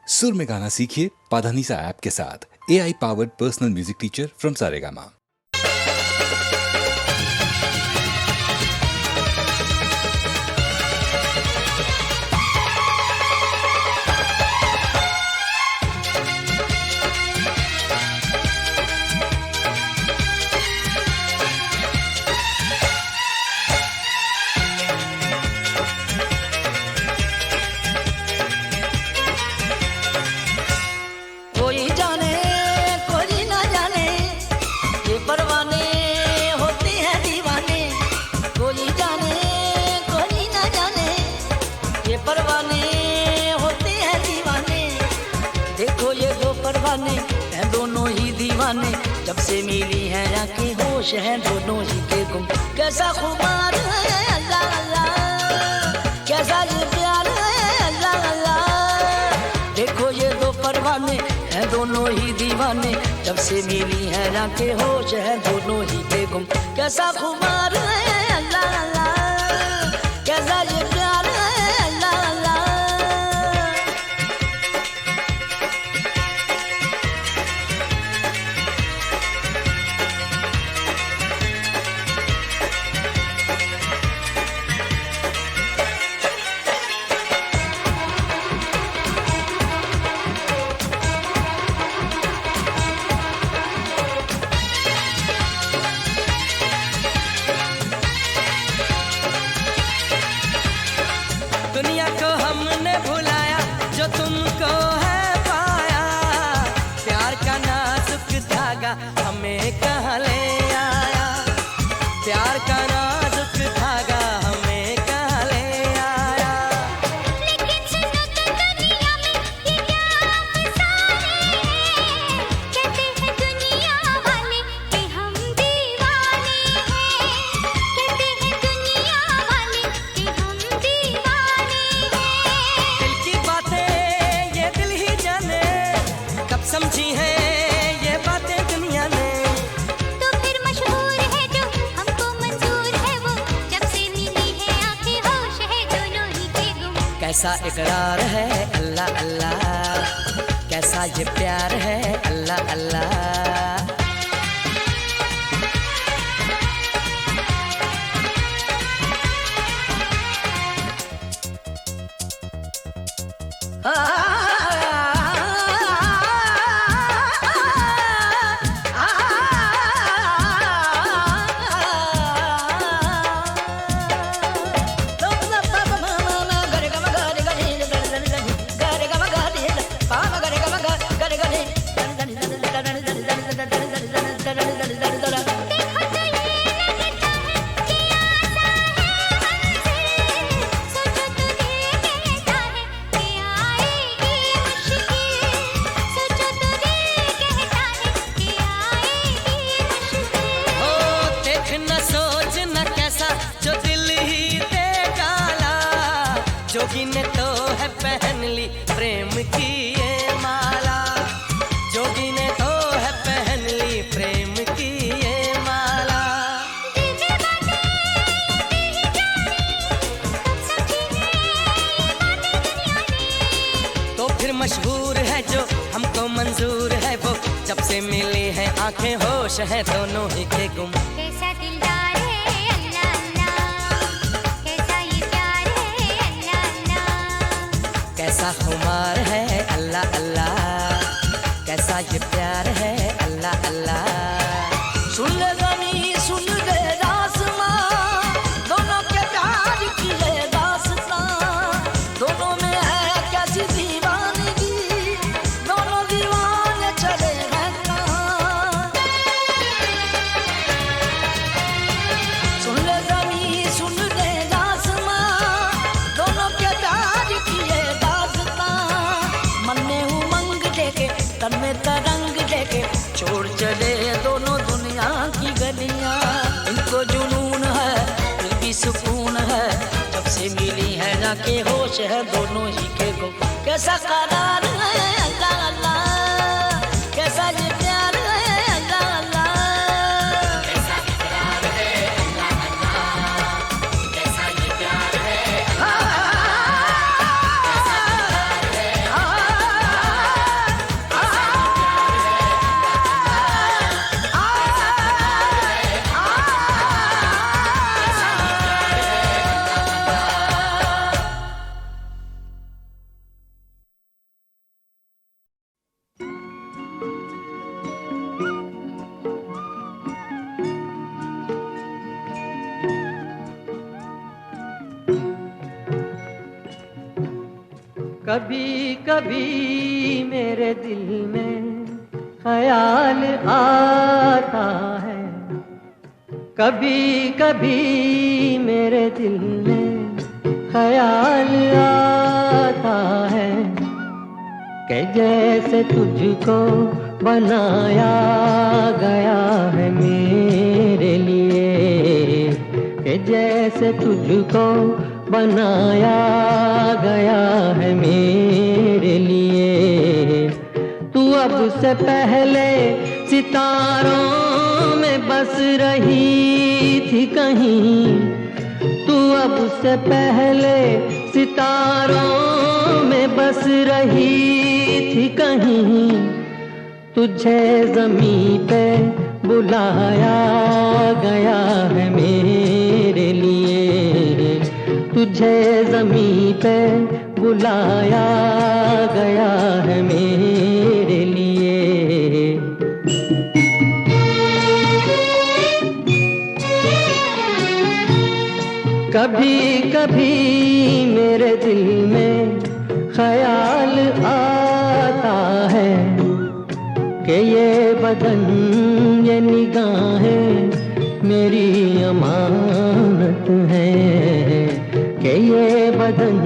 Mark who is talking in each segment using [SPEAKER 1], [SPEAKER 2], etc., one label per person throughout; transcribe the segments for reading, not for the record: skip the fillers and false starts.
[SPEAKER 1] सुर में गाना सीखिए पाधानीसा ऐप के साथ। AI powered personal music teacher from Saregama.
[SPEAKER 2] दोनों ही दीवाने जब से मिली हैं आंखें होश हैं दोनों ही के गुम। कैसा खुमार है अल्लाह अल्लाह, कैसा ये प्यार है अल्लाह अल्लाह। देखो ये दो परवाने हैं दोनों ही दीवाने जब से मिली हैं आंखें होश हैं दोनों ही के गुम। कैसा खुमार है अल्लाह अल्लाह, कैसा ये प्यार है अल्लाह अल्लाह।
[SPEAKER 3] दुनिया को हमने भुलाया जो तुमको है पाया, प्यार का नाजुक धागा हमें कहाँ ले आया, प्यार का नाजुक धागा हमें कहाँ ले आया।
[SPEAKER 4] लेकिन सुनो तो दुनिया में ये क्या अफसाने हैं, कहते हैं दुनिया वाले कि हम दीवाने हैं, कहते हैं दुनिया वाले कि हम दीवाने हैं।
[SPEAKER 3] दिल की बातें ये दिल ही जाने, कब समझी है ये बातें दुनिया ने।
[SPEAKER 4] तो फिर मशहूर है जो हमको मंजूर है वो जब से मिली है आंखें होश है दोनों ही के गुम।
[SPEAKER 3] कैसा इकरार है अल्लाह अल्लाह, कैसा ये प्यार है अल्लाह अल्लाह। जोगी ने तो है पहन ली प्रेम की ये माला, जोगी ने तो है पहन ली प्रेम की ये माला। तो फिर मशहूर है जो हमको मंजूर है वो जब से मिली है आंखें होश है दोनों ही के गुम।
[SPEAKER 4] कैसा दिलदार है अल्लाह अल्लाह, कैसा ये प्यार है अल्लाह अल्लाह।
[SPEAKER 3] कैसा खुमार है अल्लाह अल्लाह, कैसा ये प्यार है अल्लाह अल्लाह।
[SPEAKER 2] सुन ले ज़मीं सुन ले आसमां, दोनों के प्यार की है दास्तां, दोनों में है कैसी दीवानगी, दोनों दीवाने चले हैं कहाँ। सुन ले ज़मीं सुन ले आसमां, दोनों के प्यार की है दास्तां, मन में उमंग लेके तन में तरंग लेके छोड़ चले दोनों दुनिया की गलियां। इनको जुनून है दिल की सुकून है जब से मिली है जाके होश है दोनों ही के को। कैसा करार है अल्लाह अल्लाह, कैसा ये प्यार है अल्लाह अल्लाह, कैसा इकरार है अल्लाह अल्लाह, कैसा ये प्यार है अल्लाह अल्लाह, कैसा इकरार है
[SPEAKER 3] कभी कभी मेरे दिल में ख्याल आता है, कभी कभी मेरे दिल में ख्याल आता है कि जैसे तुझको बनाया गया है मेरे लिए, कि जैसे तुझको बनाया गया है मेरे लिए। तू अब से पहले सितारों में बस रही थी कहीं, तू अब से पहले सितारों में बस रही थी कहीं। तुझे ज़मीं पे बुलाया गया है मेरे लिए, तुझे ज़मीं पे बुलाया गया है मेरे लिए। कभी कभी मेरे दिल में ख्याल आता है कि ये बदन ये निगाहें मेरी अमानत है, कि ये बदन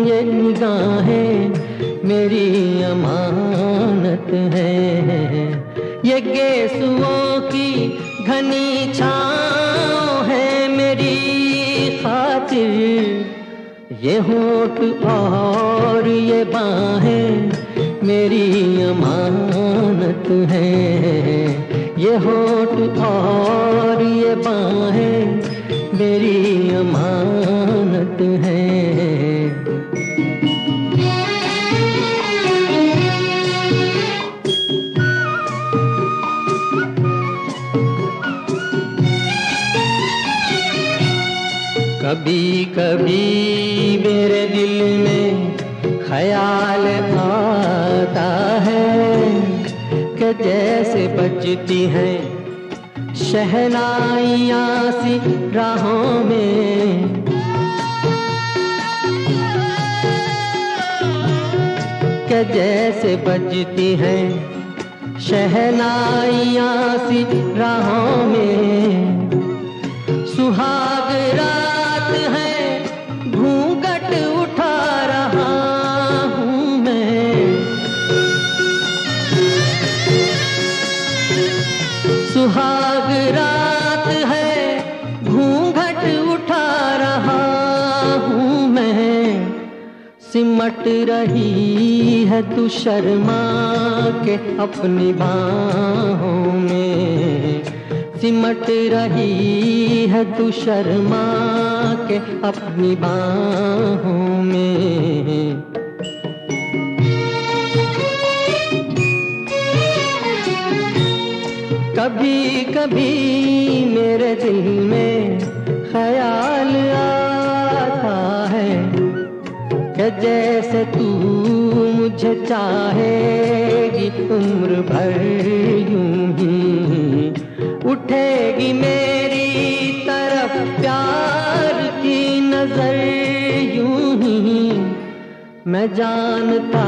[SPEAKER 3] ये निगाहें मेरी अमानत है। ये गेसुओं की घनी छाँव है मेरी खातिर, ये होठ और ये बाहें मेरी अमानत है, ये होठ और ये बाहें मेरी अमानत है। कभी कभी मेरे दिल में ख्याल आता है कि जैसे बजती हैं शहनाइयाँ सी राहों में, कि जैसे बजती हैं शहनाइयाँ सी राहों में। सुहाग रात है घूंघट उठा रहा हूँ मैं, सुहाग रात है घूंघट उठा रहा हूँ मैं। सिमट रही है तू शर्मा के अपनी बाहों में, सिमट रही है तू शर्मा के अपनी बाहों में। कभी कभी मेरे दिल में ख्याल आता है कि जैसे तू मुझे चाहेगी उम्र भर यूं ही, उठेगी मेरी तरफ प्यार की नजर यूं ही। मैं जानता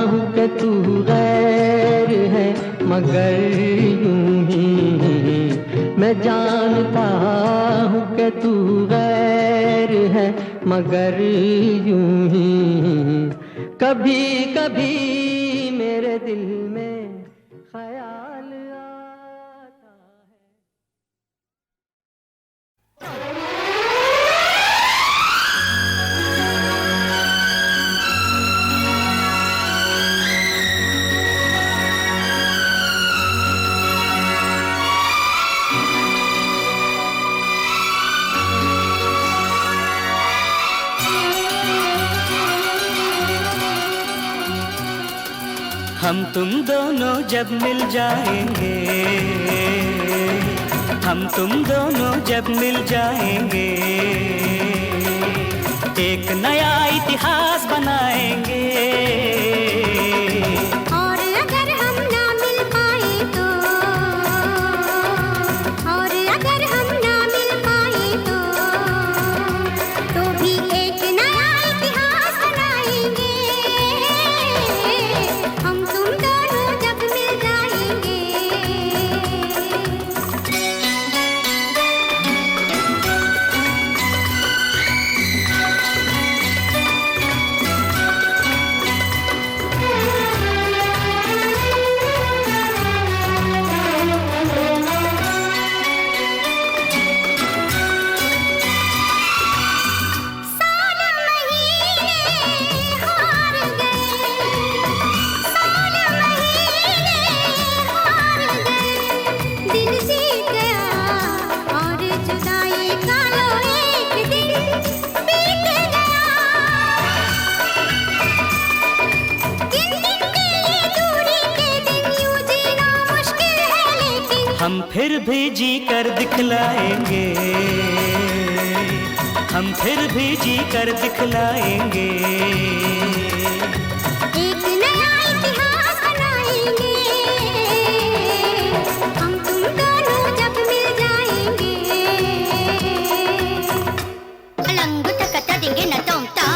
[SPEAKER 3] हूँ कि तू गैर है मगर यूं ही, मैं जानता हूँ कि तू गैर है मगर यूं ही। कभी कभी मेरे दिल में ख्याल आता है।
[SPEAKER 5] हम तुम दोनों जब मिल जाएंगे, हम तुम दोनों जब मिल जाएंगे, एक नया इतिहास बनाएंगे।
[SPEAKER 4] और अगर हम ना मिल पाए तो, और अगर हम ना मिल पाए तो भी एक नया इतिहास बनाएंगे।
[SPEAKER 5] हम फिर भी जी कर दिखलाएंगे, हम फिर भी जी कर दिखलाएंगे।
[SPEAKER 4] एक नया इतिहास बनाएंगे, हम तुम दोनों जब मिल जाएंगे। अलंग तक तदिंगे न तुम ता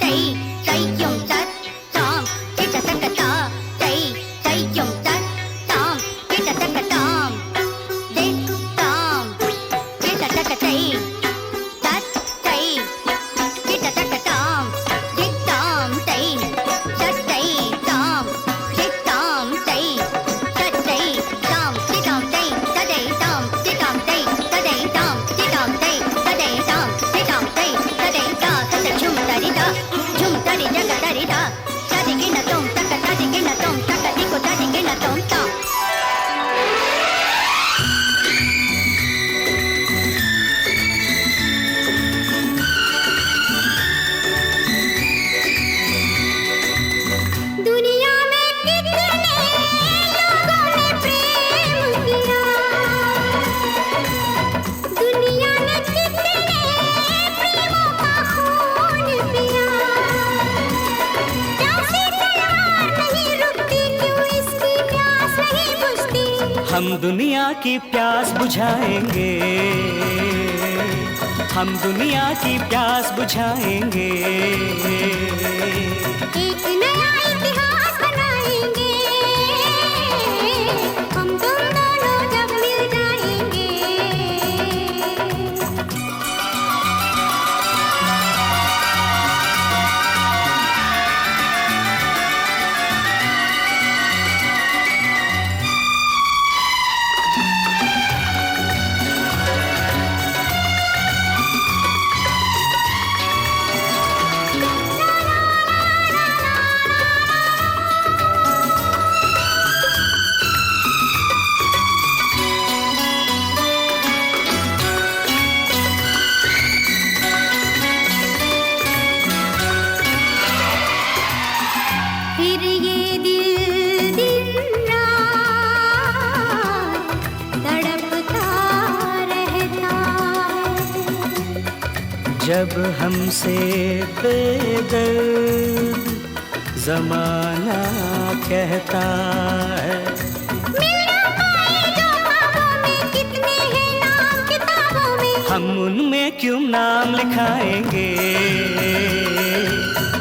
[SPEAKER 4] तई तई क्यों तत ताम चित तक ता तई तई क्यों तत ताम चित तक ताम दे ताम चित तक तई तत तई चित तक ताम दे ताम तई तत तई ताम दे ताम तई तत तई ताम दे ताम तई तदे ताम दे ताम तई तदे ताम दे ताम तई तदे ताम दे ताम तई तदे ता तत झुम तरी जग तरी दा तदिंगे न तुम तक तदिंगे न तुम तक दिको तदिंगे न तुम ता। दुनिया में कितने लोगों ने प्रेम किया, दुनिया ने कितने प्रेमों का खून पिया। प्यासी तलवार नहीं रुकती, क्यों इसकी प्यास नहीं बुझती।
[SPEAKER 5] हम दुनिया की प्यास बुझाएंगे, हम दुनिया की प्यास बुझाएंगे।
[SPEAKER 4] एक नया इतिहास बनाएंगे, हम तुम दोनों जब मिल जाएंगे। फिर ये दिल दिन रात तड़पता रहता है।
[SPEAKER 5] जब हमसे बेदर्द जमाना कहता है।
[SPEAKER 4] मिलना पाए जो ख्वाबों में, कितने हैं नाम किताबों में।
[SPEAKER 5] हम उनमें क्यों नाम लिखाएंगे,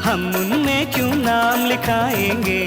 [SPEAKER 5] हम उनमें क्यों नाम लिखाएंगे।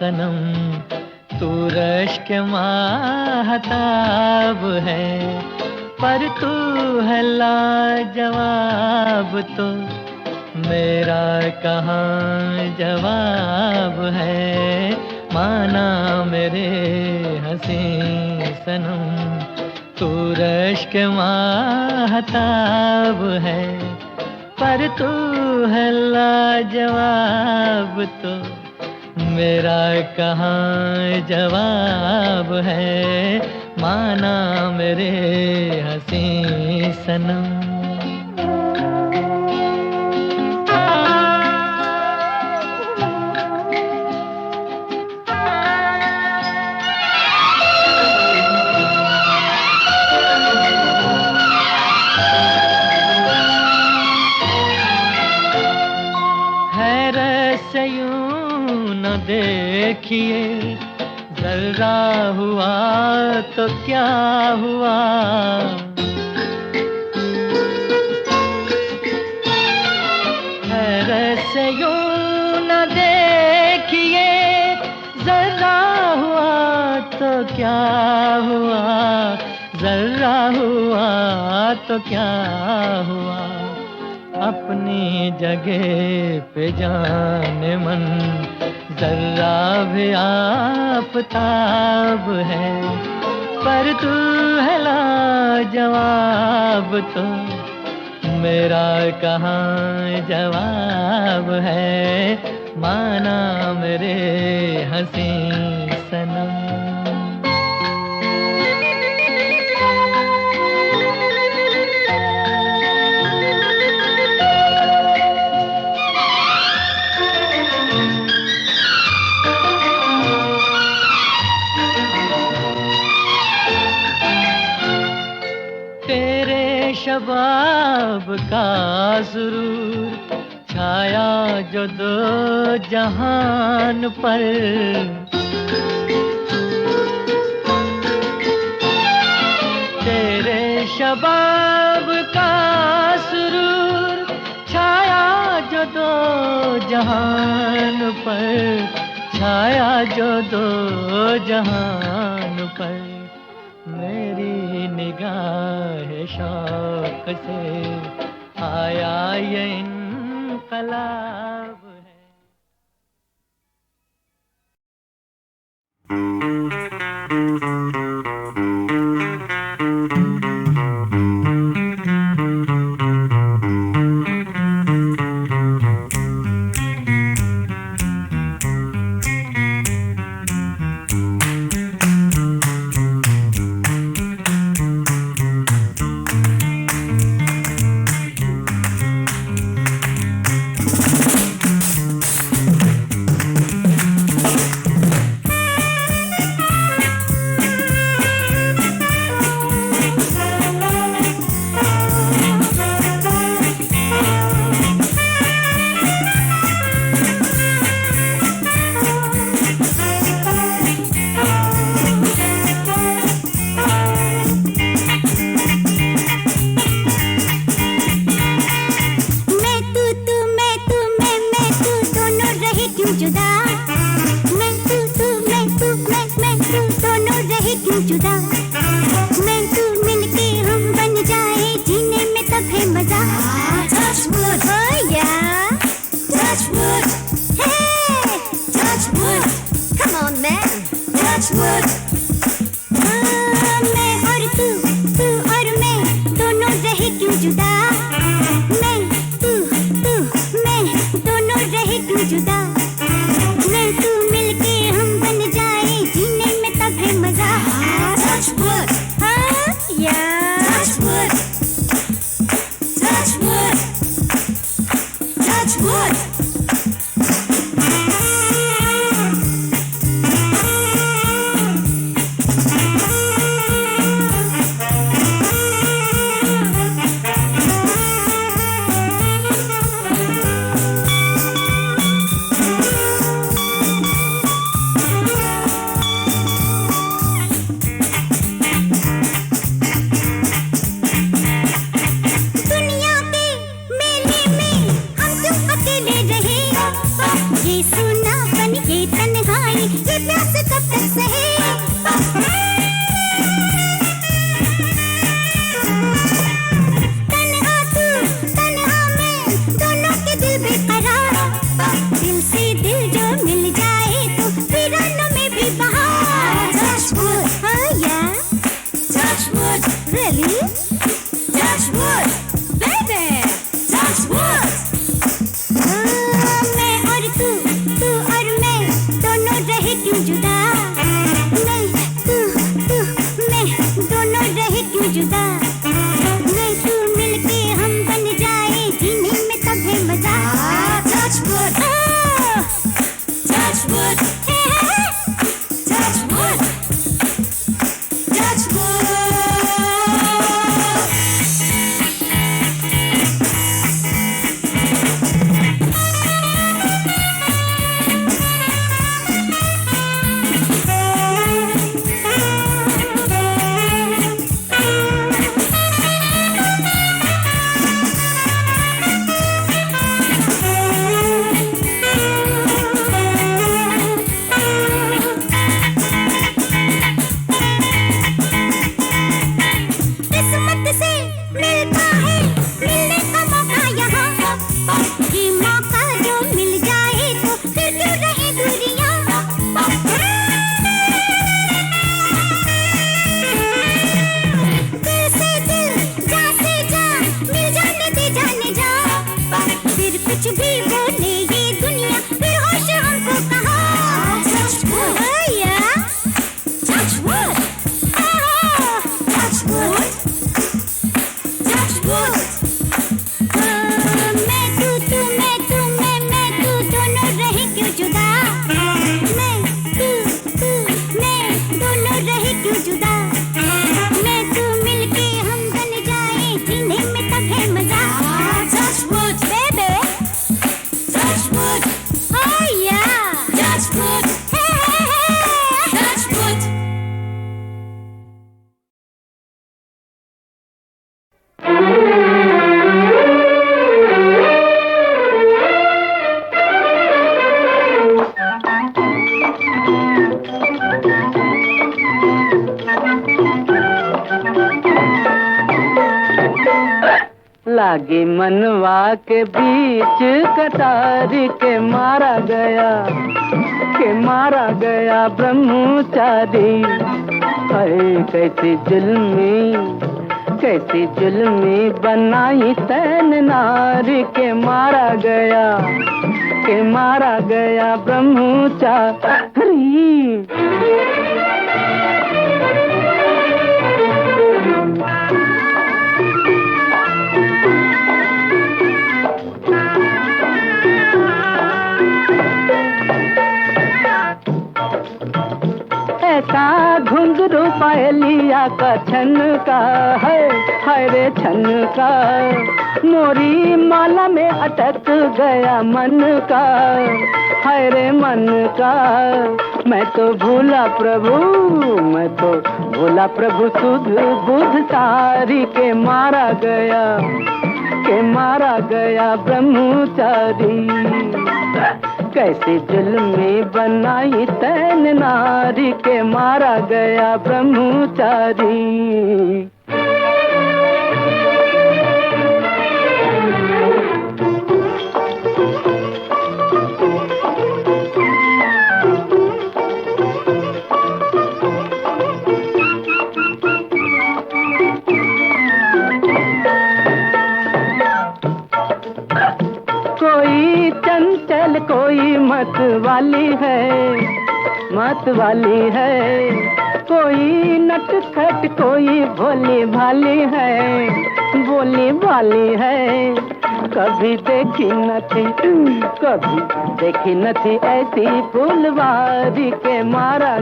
[SPEAKER 3] सनम, तू रश के माहताब है, पर तू है लाजवाब तो मेरा कहाँ जवाब है। माना मेरे हंसी सनम, तू रश के माहताब है, पर तू है लाजवाब तो मेरा कहाँ जवाब है। माना मेरे हंसी सनम। देखिए जरा हुआ तो क्या हुआ, हैरत से यूं न देखिए जरा हुआ तो क्या हुआ, जरा हुआ तो क्या हुआ। अपनी जगह पे जाने मन जरा भी आफताब है, पर तू है लाजवाब तो मेरा कहाँ जवाब है। माना मेरे हंसी सनम। शबाब का सुरूर छाया जो दो जहान पर, तेरे शबाब का सुरूर छाया जो दो जहान पर, छाया जो दो जहान पर। मेरी निगाह शौक से आया ये इनकलाब है।
[SPEAKER 4] फिर कुछ भी बोले ये दुनिया, फिर होश हमको कहाँ। Touch wood, oh yeah, touch wood, touch wood, touch wood. मैं तू दोनों रहे क्यों जुदा, मैं दोनों रहे क्यों जुदा, मैं तू मिलके हम बन जाए, जीने में तब है मजा। Touch wood, baby, touch wood, oh yeah, touch wood, hey, touch wood.
[SPEAKER 3] लागे मनवा के बीच कटार के मारा गया ब्रह्मचारी। अरे कैसी जुल्मी बनाई तैन नार के मारा गया ब्रह्मचारी। ऐसा घुंघरू पायलिया का छन का है, हाय रे छन का, मोरी माला में अटक गया मन का, हाय रे मन का। मैं तो भूला प्रभु सुध बुध सारी के मारा गया ब्रह्मचारी। कैसी जुल्मी बनाई तैन नारी के मारा गया ब्रह्मचारी। कोई चंचल कोई मत वाली है, कोई नटखट कोई भोली भाली है। कभी देखी न थी ऐसी फुलवारी के मारा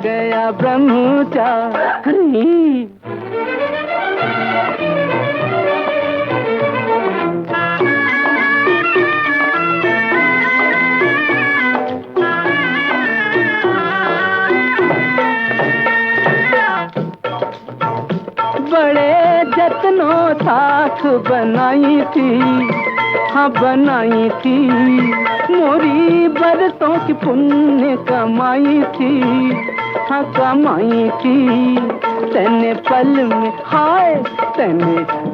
[SPEAKER 3] गया ब्रह्मचारी। बड़े जतनों साथ बनाई थी, मोरी बरसों की पुण्य कमाई थी। तने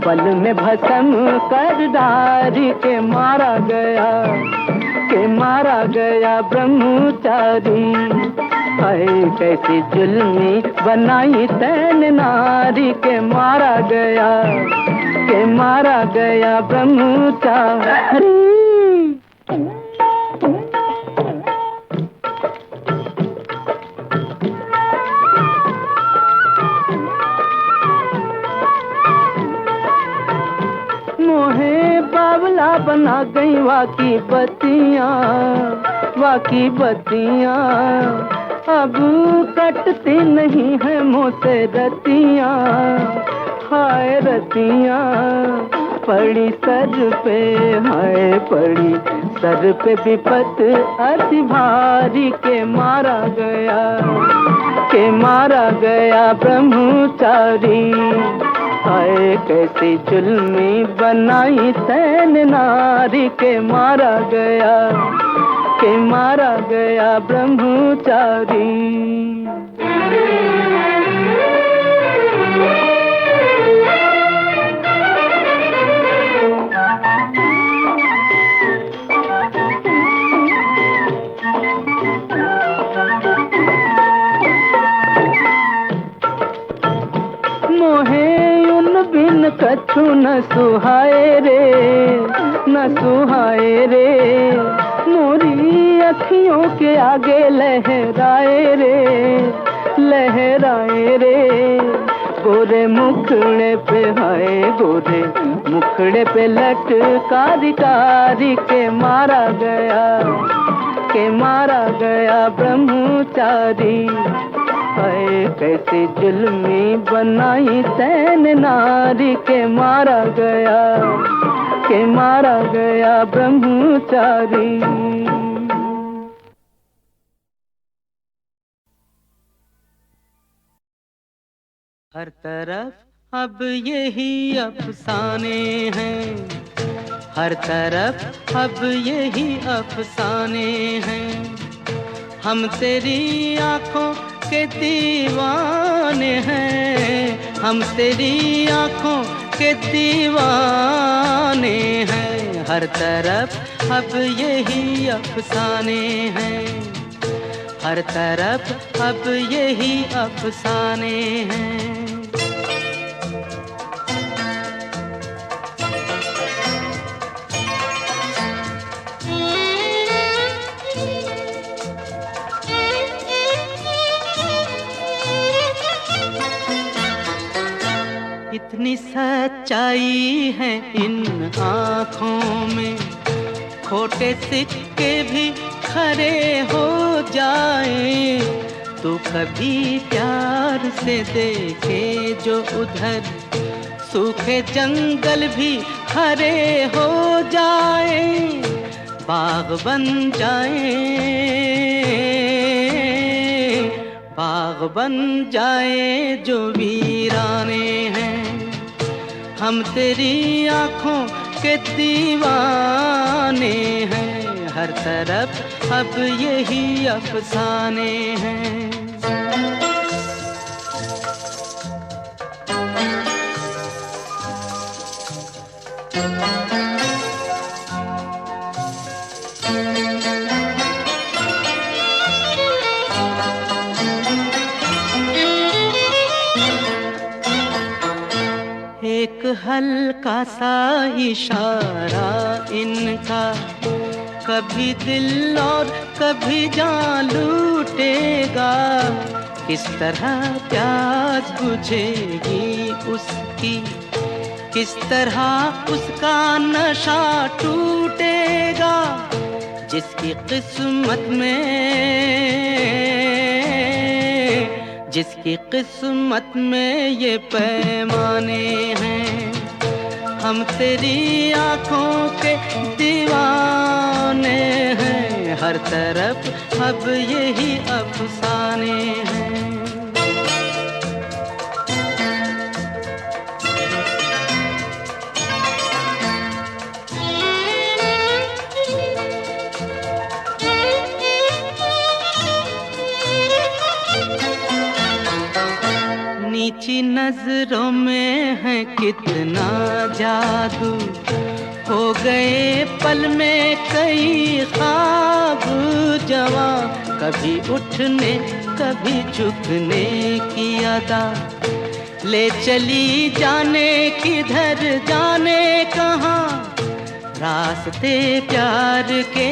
[SPEAKER 3] पल में भस्म कर डारी के मारा गया ब्रह्मचारी। हाय कैसी जुल्मी बनाई तैन नारी के मारा गया ब्रह्मचारी। मोहे बावला बना गई वाकी बत्तियां, अब कटती नहीं है मुझसे रतियां, हाय रतियां। पड़ी सर पे विपत अति भारी के मारा गया ब्रह्मचारी। हाय कैसी जुल्मी बनाई तैन नारी के मारा गया ब्रह्मचारी। मोहे उन बिन कछु न
[SPEAKER 6] न सुहाए रे, न सुहाए रे, मोरी अखियों के आगे लहराए रे, लहराए रे। गोरे मुखड़े पे हाय, गोरे मुखड़े पे लटकारी कारी के मारा गया, के मारा गया ब्रह्मचारी। हाय कैसे जुल्मी बनाई तैन नारी के मारा गया, के मारा गया ब्रह्मचारी।
[SPEAKER 5] हर तरफ अब यही अफसाने हैं, हर तरफ अब यही अफसाने हैं। हम तेरी आंखों के दीवाने हैं, हम तेरी आंखों के दीवाने हैं। हर तरफ अब यही अफसाने हैं, हर तरफ अब यही अफसाने हैं। इतनी सच्चाई है इन आँखों में, खोटे सिक्के भी खरे हो जाए। तो कभी प्यार से देखे जो उधर, सूखे जंगल भी हरे हो जाए, बाग बन जाए, बाग बन जाए जो वीराने हैं। हम तेरी आँखों के दीवाने हैं, हर तरफ अब यही अफसाने हैं। एक हल्का सा इशारा इनका, कभी दिल और कभी जान लूटेगा। किस तरह प्यास बुझेगी उसकी, किस तरह उसका नशा टूटेगा। जिसकी किस्मत में, जिसकी किस्मत में ये पैमाने हैं। हम तेरी आँखों के दीवाने हैं, हर तरफ अब यही अफसाने हैं। नीची नजरों में है कितना जादू, हो गए पल में कई ख्वाब जवां। कभी उठने कभी झुकने की अदा, ले चली जाने किधर जाने कहाँ। रास्ते प्यार के,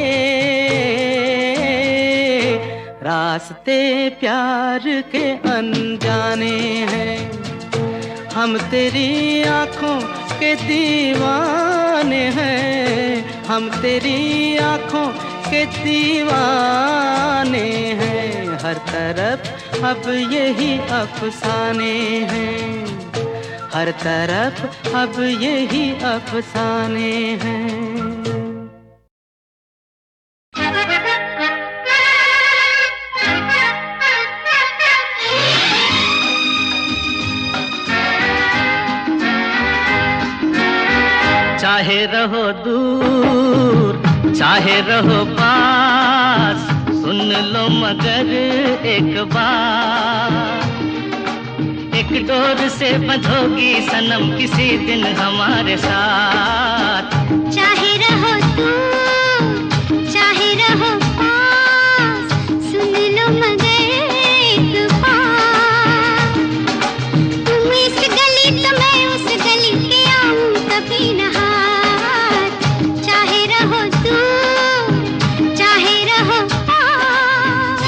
[SPEAKER 5] रास्ते प्यार के अनजाने हैं। हम तेरी आँखों के दीवाने हैं, हम तेरी आँखों के दीवाने हैं। हर तरफ अब यही अफसाने हैं, हर तरफ अब यही अफसाने हैं। चाहे रहो दूर चाहे रहो पास, सुन लो मगर एक बात। एक डोर से बंधोगी सनम किसी दिन हमारे साथ।
[SPEAKER 4] चाहे रहो दूर चाहे रहो पास, सुन लो मगर एक बात। तुम इस गली तो मैं उस गली के आऊं, तीन हाथ, चाहे रहो दूर, चाहे रहो पास।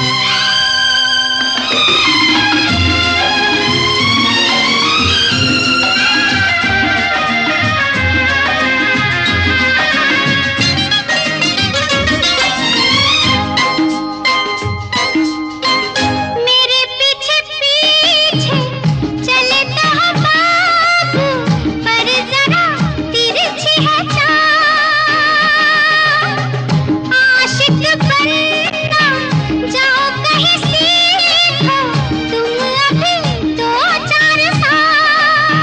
[SPEAKER 4] मेरे पीछे पीछे चले तो हो बाबू, पर जरा तिरछी है चाल। आशिक बनना जाओ कहीं सीखो, तुम अभी 2-4 साल।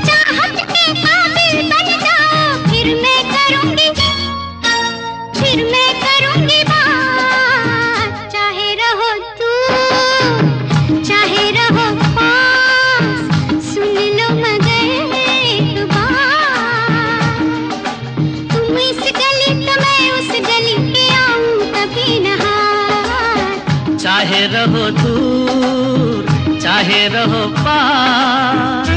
[SPEAKER 4] चाहत के काबिल बन जाओ, फिर मैं करूंगी बात। चाहे रहो दूर, चाहे रहो पास, सुन लो मगर एक बात। तुम इस गली तो मैं उस गली के आऊं कभी न हाथ।
[SPEAKER 5] चाहे रहो दूर, चाहे रहो पास।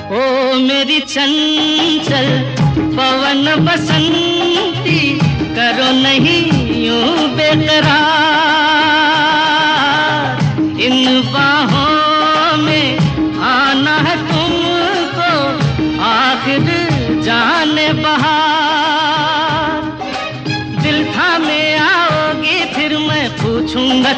[SPEAKER 5] ओ मेरी चंचल पवन बसंती, करो नहीं यूं बेकरार। इन बाहों में आना है तुमको, आखिर जाने बहार। दिल थामे आओगी फिर मैं पूछूंगा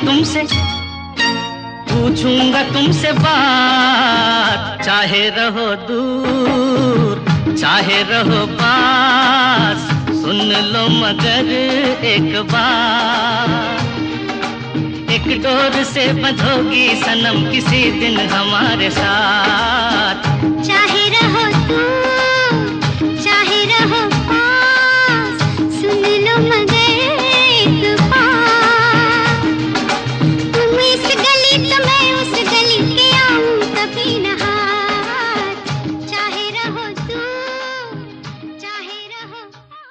[SPEAKER 5] तुमसे बात। चाहे रहो दूर, चाहे रहो पास, सुन लो मगर एक बार। एक डोर से बंधोगी सनम किसी दिन हमारे साथ।
[SPEAKER 4] चाहे रहो दूर, चाहे रहो पास, सुन लो मगर एक बात। तुम इस गली तो मैं उस गली के आऊं कभी न हाथ। चाहे रहो दूर, चाहे रहो पास।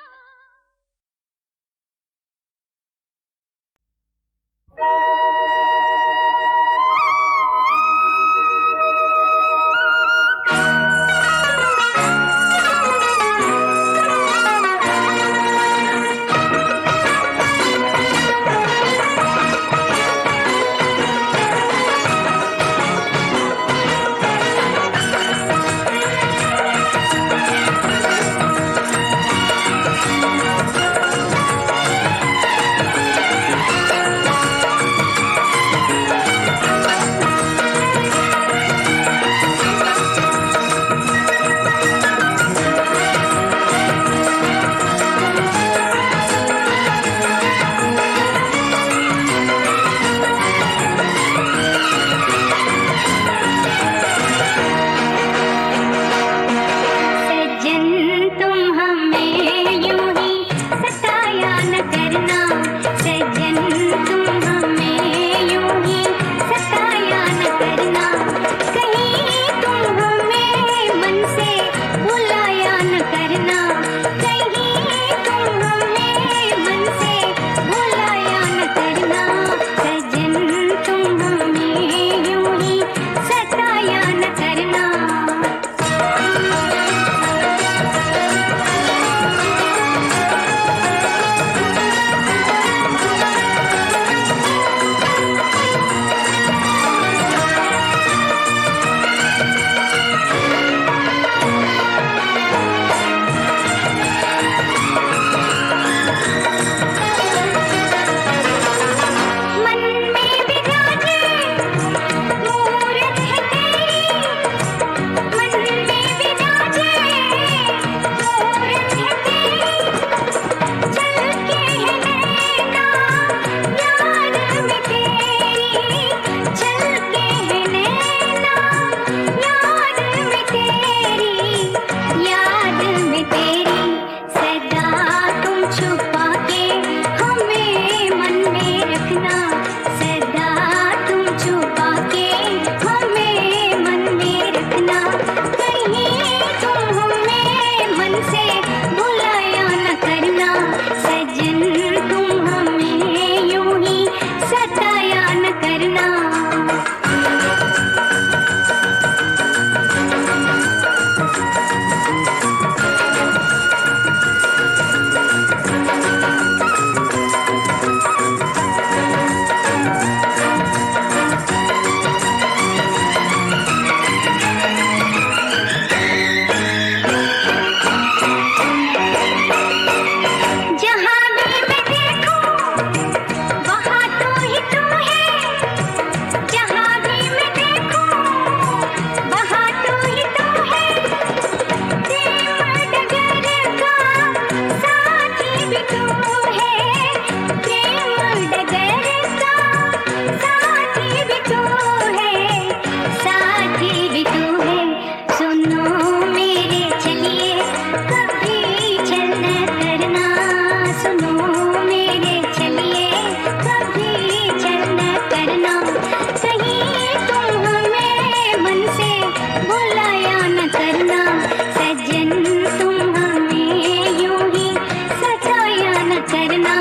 [SPEAKER 4] चरना